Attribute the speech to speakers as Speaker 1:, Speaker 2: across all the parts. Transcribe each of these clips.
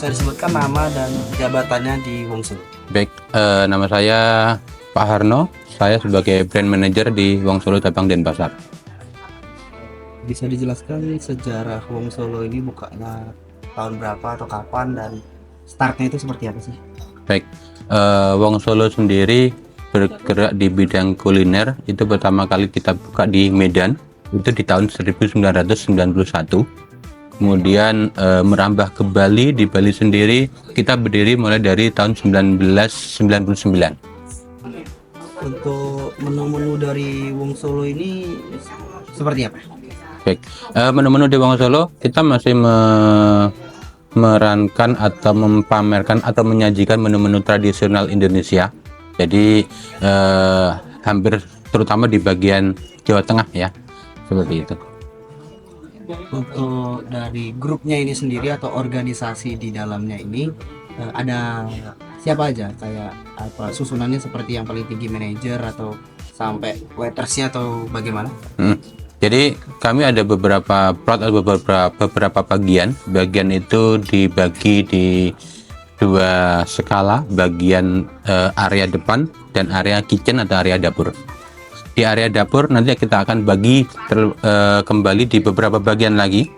Speaker 1: bisa disebutkan nama dan jabatannya di Wong Solo?
Speaker 2: Baik, nama saya Pak Harno. Saya sebagai brand manager di Wong Solo Cabang Denpasar.
Speaker 1: Bisa dijelaskan sejarah Wong Solo ini bukanya tahun berapa atau kapan dan startnya itu seperti apa sih?
Speaker 2: Baik, Wong Solo sendiri bergerak di bidang kuliner. Itu pertama kali kita buka di Medan, itu di tahun 1991. Kemudian merambah ke Bali. Di Bali sendiri kita berdiri mulai dari tahun 1999.
Speaker 1: Untuk menu-menu dari Wong Solo ini seperti apa?
Speaker 2: Baik, menu-menu di Wong Solo kita masih memerankan atau mempamerkan atau menyajikan menu-menu tradisional Indonesia. Jadi hampir terutama di bagian Jawa Tengah ya, seperti itu.
Speaker 1: Untuk dari grupnya ini sendiri atau organisasi di dalamnya ini ada siapa aja, kayak apa susunannya, seperti yang paling tinggi manajer atau sampai waitersnya atau bagaimana?
Speaker 2: Jadi kami ada beberapa plot atau beberapa bagian itu dibagi di dua skala, bagian area depan dan area kitchen atau area dapur. Di area dapur nanti kita akan bagi kembali di beberapa bagian lagi.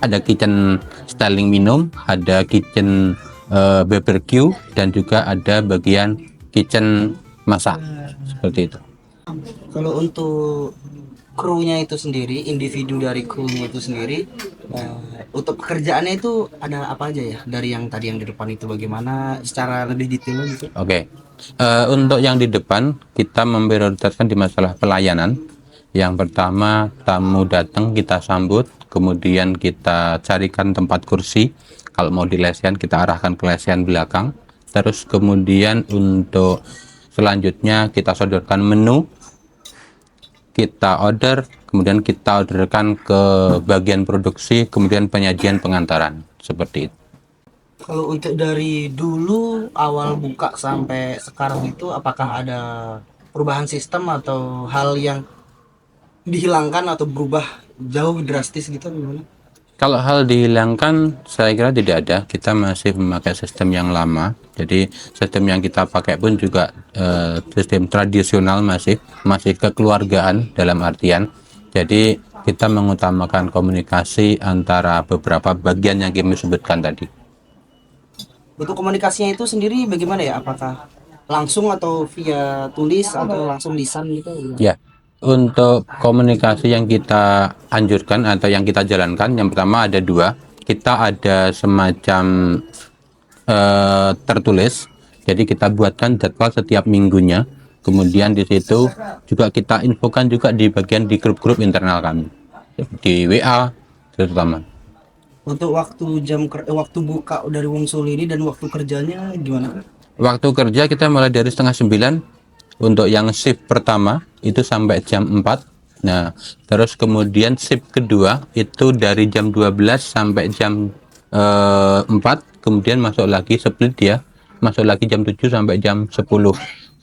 Speaker 2: Ada kitchen styling minum, ada kitchen barbecue, dan juga ada bagian kitchen masak, seperti itu.
Speaker 1: Kalau untuk krunya itu sendiri, individu dari krunya itu sendiri, untuk pekerjaannya itu ada apa aja ya? Dari yang tadi yang di depan itu bagaimana secara lebih detail gitu?
Speaker 2: Oke. Untuk yang di depan kita memprioritaskan di masalah pelayanan. Yang pertama, tamu datang kita sambut, kemudian kita carikan tempat kursi. Kalau mau di lesehan kita arahkan ke lesehan belakang. Terus kemudian untuk selanjutnya kita sodorkan menu, kita order, kemudian kita orderkan ke bagian produksi, kemudian penyajian pengantaran, seperti itu.
Speaker 1: Kalau untuk dari dulu awal buka sampai sekarang itu, apakah ada perubahan sistem atau hal yang dihilangkan atau berubah jauh drastis gitu gimana?
Speaker 2: Kalau hal dihilangkan, saya kira tidak ada. Kita masih memakai sistem yang lama. Jadi sistem yang kita pakai pun juga sistem tradisional, masih kekeluargaan dalam artian. Jadi kita mengutamakan komunikasi antara beberapa bagian yang kami sebutkan tadi.
Speaker 1: Untuk komunikasinya itu sendiri bagaimana ya? Apakah langsung atau via tulis atau langsung lisan gitu?
Speaker 2: Ya, untuk komunikasi yang kita anjurkan atau yang kita jalankan, yang pertama ada dua. Kita ada semacam tertulis, jadi kita buatkan jadwal setiap minggunya. Kemudian di situ juga kita infokan juga di bagian di grup-grup internal kami, di WA terutama.
Speaker 1: Untuk waktu buka dari Wong Solo ini dan waktu kerjanya gimana?
Speaker 2: Waktu kerja kita mulai dari setengah 9. Untuk yang shift pertama itu sampai jam 4. Nah, terus kemudian shift kedua itu dari jam 12 sampai jam 4. Kemudian masuk lagi split ya, masuk lagi jam 7 sampai jam 10.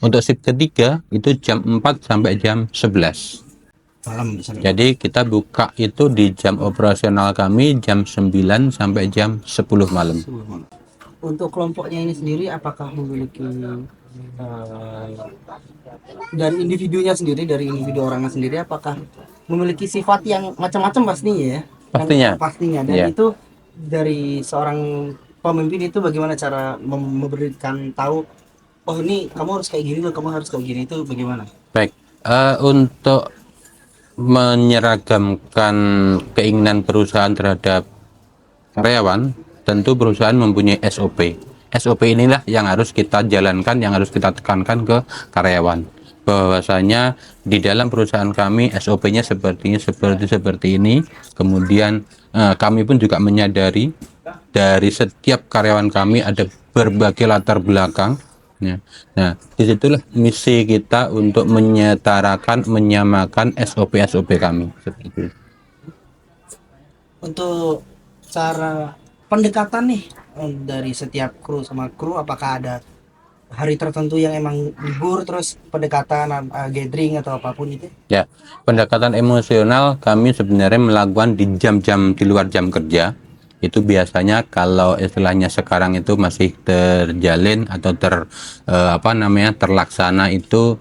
Speaker 2: Untuk shift ketiga itu jam 4 sampai jam 11.
Speaker 1: Malam.
Speaker 2: Jadi kita buka itu di jam operasional kami jam 9 sampai jam 10 malam.
Speaker 1: Untuk kelompoknya ini sendiri, apakah memiliki dari individunya sendiri, dari individu orangnya sendiri, apakah memiliki sifat yang macam-macam pastinya ya? Pastinya. Dan
Speaker 2: Yeah.
Speaker 1: itu dari seorang pemimpin itu bagaimana cara memberikan tahu, oh ini kamu harus kayak gini loh, kamu harus kayak gini, itu bagaimana?
Speaker 2: Baik, untuk menyeragamkan keinginan perusahaan terhadap karyawan, tentu perusahaan mempunyai SOP. SOP inilah yang harus kita jalankan, yang harus kita tekankan ke karyawan. Bahwasanya di dalam perusahaan kami SOP-nya seperti ini. Kemudian kami pun juga menyadari dari setiap karyawan kami ada berbagai latar belakang. Nah, disitulah misi kita untuk menyetarakan, menyamakan SOP kami. Seperti itu.
Speaker 1: Untuk cara pendekatan nih dari setiap kru sama kru, apakah ada hari tertentu yang emang libur terus pendekatan gathering atau apapun itu?
Speaker 2: Ya, pendekatan emosional kami sebenarnya melakukan di jam-jam di luar jam kerja. Itu biasanya kalau istilahnya sekarang itu masih terjalin atau terlaksana itu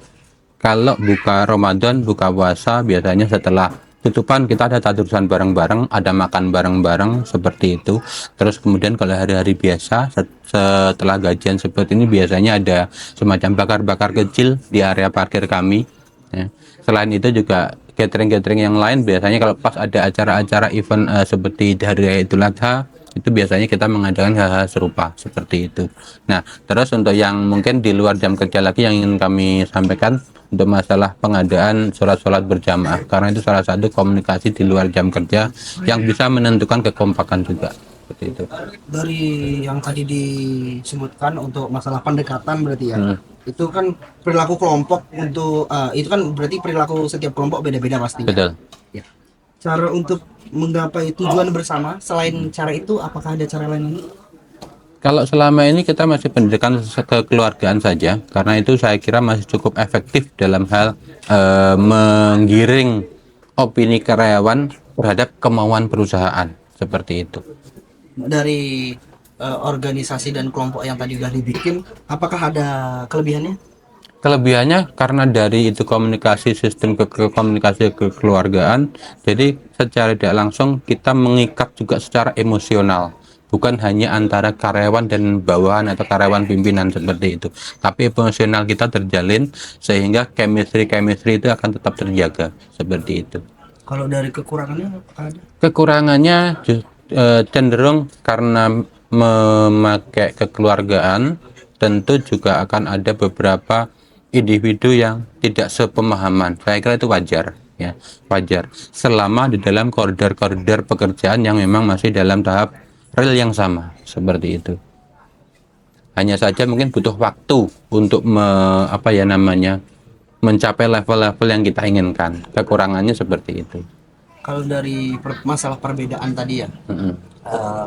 Speaker 2: kalau buka Ramadan, buka puasa biasanya setelah tutupan kita ada tadurusan bareng-bareng, ada makan bareng-bareng seperti itu. Terus kemudian kalau hari-hari biasa setelah gajian seperti ini biasanya ada semacam bakar-bakar kecil di area parkir kami. Ya. Selain itu juga catering-catering yang lain biasanya kalau pas ada acara-acara event seperti hari raya Idul Adha itu biasanya kita mengadakan hal-hal serupa seperti itu. Nah, terus untuk yang mungkin di luar jam kerja lagi yang ingin kami sampaikan untuk masalah pengadaan sholat-sholat berjamaah, karena itu salah satu komunikasi di luar jam kerja yang bisa menentukan kekompakan juga seperti itu.
Speaker 1: Dari yang tadi disebutkan untuk masalah pendekatan berarti ya, itu kan perilaku kelompok untuk itu kan berarti perilaku setiap kelompok beda-beda pastinya.
Speaker 2: Betul.
Speaker 1: Ya. Cara untuk menggapai tujuan bersama selain cara itu, apakah ada cara lain lagi?
Speaker 2: Kalau selama ini kita masih pendidikan kekeluargaan saja, karena itu saya kira masih cukup efektif dalam hal menggiring opini karyawan terhadap kemauan perusahaan seperti itu.
Speaker 1: Dari organisasi dan kelompok yang tadi sudah dibikin, apakah ada kelebihannya?
Speaker 2: Kelebihannya karena dari itu komunikasi sistem komunikasi kekeluargaan, jadi secara tidak langsung kita mengikat juga secara emosional. Bukan hanya antara karyawan dan bawahan atau karyawan pimpinan seperti itu, tapi emosional kita terjalin sehingga chemistry itu akan tetap terjaga seperti itu.
Speaker 1: Kalau dari kekurangannya apakah ada?
Speaker 2: Kekurangannya cenderung karena memakai kekeluargaan, tentu juga akan ada beberapa individu yang tidak sepemahaman. Saya kira itu wajar, ya, wajar. Selama di dalam koridor-koridor pekerjaan yang memang masih dalam tahap real yang sama, seperti itu. Hanya saja mungkin butuh waktu untuk mencapai level-level yang kita inginkan. Kekurangannya seperti itu.
Speaker 1: Kalau dari masalah perbedaan tadi ya,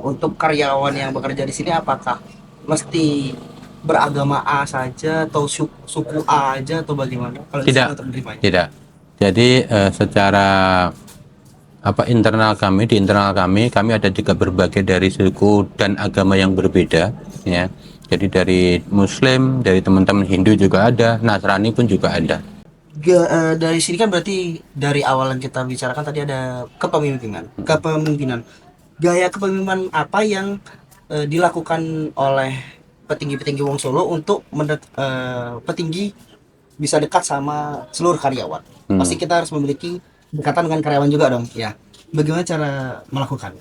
Speaker 1: untuk karyawan yang bekerja di sini apakah mesti beragama A saja atau suku A aja atau bagaimana? Kalau di
Speaker 2: Tidak,
Speaker 1: sini untuk menerimanya?
Speaker 2: tidak. Jadi secara di internal kami ada juga berbagai dari suku dan agama yang berbeda, ya. Jadi dari Muslim, dari teman-teman Hindu juga ada, Nasrani pun juga ada.
Speaker 1: Dari sini kan berarti dari awal yang kita bicarakan tadi ada kepemimpinan. Gaya kepemimpinan apa yang dilakukan oleh petinggi-petinggi Wong Solo untuk petinggi bisa dekat sama seluruh karyawan? Pasti kita harus memiliki dekatan dengan karyawan juga dong, ya. Bagaimana cara melakukan?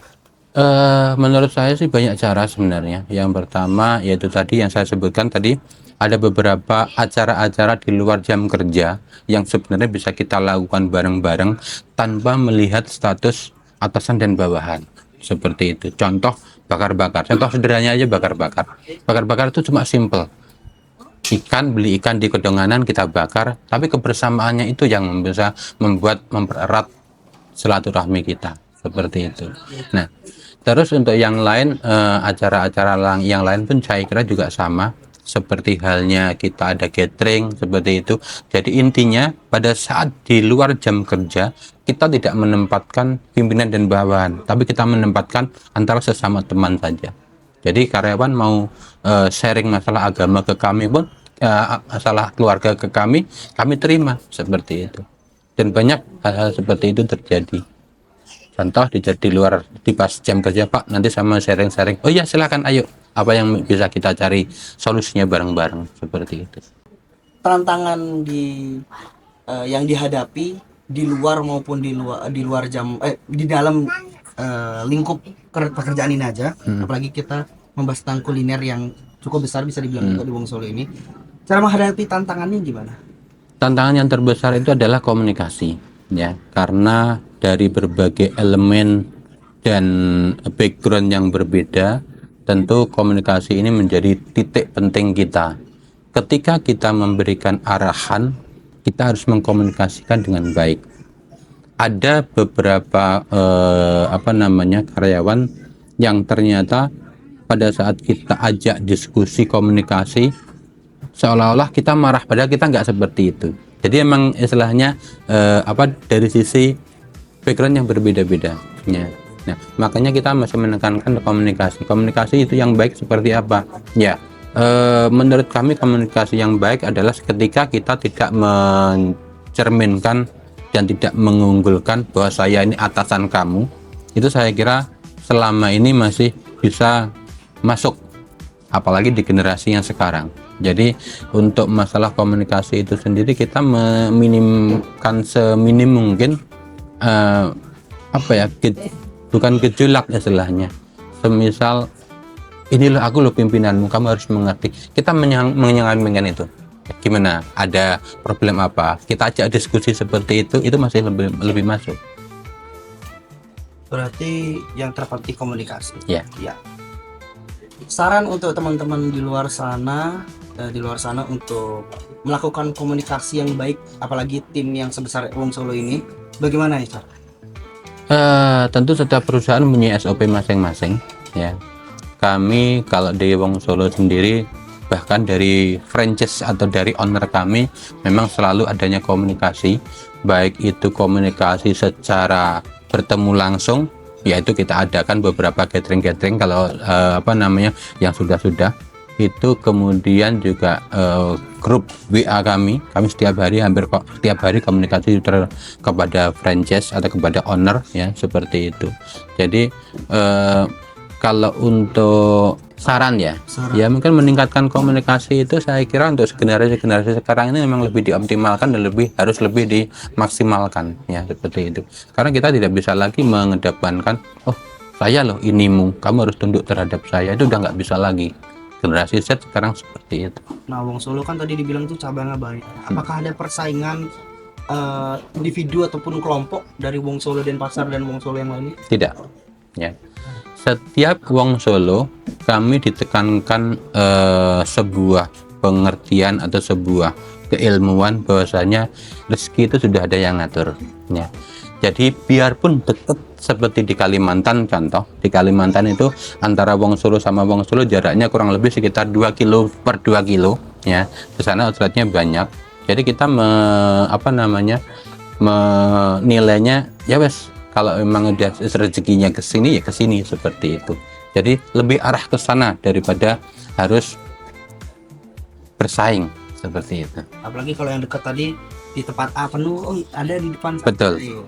Speaker 2: Menurut saya sih banyak cara sebenarnya. Yang pertama yaitu tadi yang saya sebutkan tadi, ada beberapa acara-acara di luar jam kerja yang sebenarnya bisa kita lakukan bareng-bareng tanpa melihat status atasan dan bawahan. Seperti itu. Contoh bakar-bakar. Contoh sederhananya aja bakar-bakar. Bakar-bakar itu cuma simple. Beli ikan di kedonganan kita bakar, tapi kebersamaannya itu yang bisa mempererat silaturahmi kita. Seperti itu. Nah, terus untuk yang lain, acara-acara yang lain pun saya kira juga sama. Seperti halnya kita ada catering, seperti itu. Jadi intinya pada saat di luar jam kerja, kita tidak menempatkan pimpinan dan bawahan, tapi kita menempatkan antara sesama teman saja. Jadi karyawan mau sharing masalah agama ke kami pun, masalah keluarga ke kami terima, seperti itu. Dan banyak hal-hal seperti itu terjadi. Contoh di luar di pas jam kerja, Pak, nanti sama sharing-sharing. Oh ya, silakan, ayo. Apa yang bisa kita cari solusinya bareng-bareng, seperti itu.
Speaker 1: Tantangan yang dihadapi di luar maupun di luar jam di dalam lingkup pekerjaan ini aja, apalagi kita membahas tentang kuliner yang cukup besar bisa dibilang juga di Wong Solo ini. Cara menghadapi tantangannya gimana?
Speaker 2: Tantangan yang terbesar itu adalah komunikasi, ya, karena dari berbagai elemen dan background yang berbeda, tentu komunikasi ini menjadi titik penting kita. Ketika kita memberikan arahan, kita harus mengkomunikasikan dengan baik. Ada beberapa karyawan yang ternyata pada saat kita ajak diskusi komunikasi, seolah-olah kita marah, padahal kita nggak seperti itu. Jadi emang istilahnya dari sisi background yang berbeda-beda, ya. Nah, makanya kita masih menekankan komunikasi. Komunikasi itu yang baik seperti apa? Ya, menurut kami komunikasi yang baik adalah ketika kita tidak mencerminkan dan tidak mengunggulkan bahwa saya ini atasan kamu. Itu saya kira selama ini masih bisa masuk, apalagi di generasi yang sekarang. Jadi untuk masalah komunikasi itu sendiri kita meminimkan seminim mungkin apa ya, bukan gejolak istilahnya. Semisal ini loh aku loh pimpinanmu, kamu harus mengerti. Kita menyampaikan itu. Gimana? Ada problem apa? Kita ajak diskusi seperti itu masih lebih masuk.
Speaker 1: Berarti yang terpenting komunikasi.
Speaker 2: Ya.
Speaker 1: Ya. Saran untuk teman-teman di luar sana untuk melakukan komunikasi yang baik, apalagi tim yang sebesar Wong Solo ini, bagaimana ya, Sar?
Speaker 2: Tentu setiap perusahaan punya SOP masing-masing, ya. Kami kalau di Wong Solo sendiri, bahkan dari franchise atau dari owner kami, memang selalu adanya komunikasi, baik itu komunikasi secara bertemu langsung, yaitu kita adakan beberapa gathering kalau yang sudah itu, kemudian juga grup WA kami hampir setiap hari komunikasi kepada franchise atau kepada owner, ya, seperti itu. Jadi kalau untuk saran ya mungkin meningkatkan komunikasi itu saya kira untuk generasi sekarang ini memang lebih dioptimalkan dan harus lebih dimaksimalkan, ya, seperti itu. Karena kita tidak bisa lagi mengedepankan saya loh inimu, kamu harus tunduk terhadap saya, itu udah nggak bisa lagi. Generasi Z sekarang seperti itu.
Speaker 1: Nah, Wong Solo kan tadi dibilang tuh cabangnya banyak. Apakah ada persaingan individu ataupun kelompok dari Wong Solo Denpasar dan Wong Solo yang lainnya?
Speaker 2: Tidak, ya. Setiap Wong Solo kami ditekankan sebuah pengertian atau sebuah keilmuan bahwasanya rezeki itu sudah ada yang ngatur, ya. Jadi biarpun dekat seperti di Kalimantan, contoh di Kalimantan itu antara Wong Solo sama Wong Solo jaraknya kurang lebih sekitar 2 kilo per 2 kilo, ya. Di sana outletnya banyak. Jadi kita menilainya ya wes, kalau memang udah rezekinya ke sini ya ke sini, seperti itu. Jadi lebih arah ke sana daripada harus bersaing seperti itu.
Speaker 1: Apalagi kalau yang dekat tadi di tempat A penuh, ada di depan.
Speaker 2: Betul.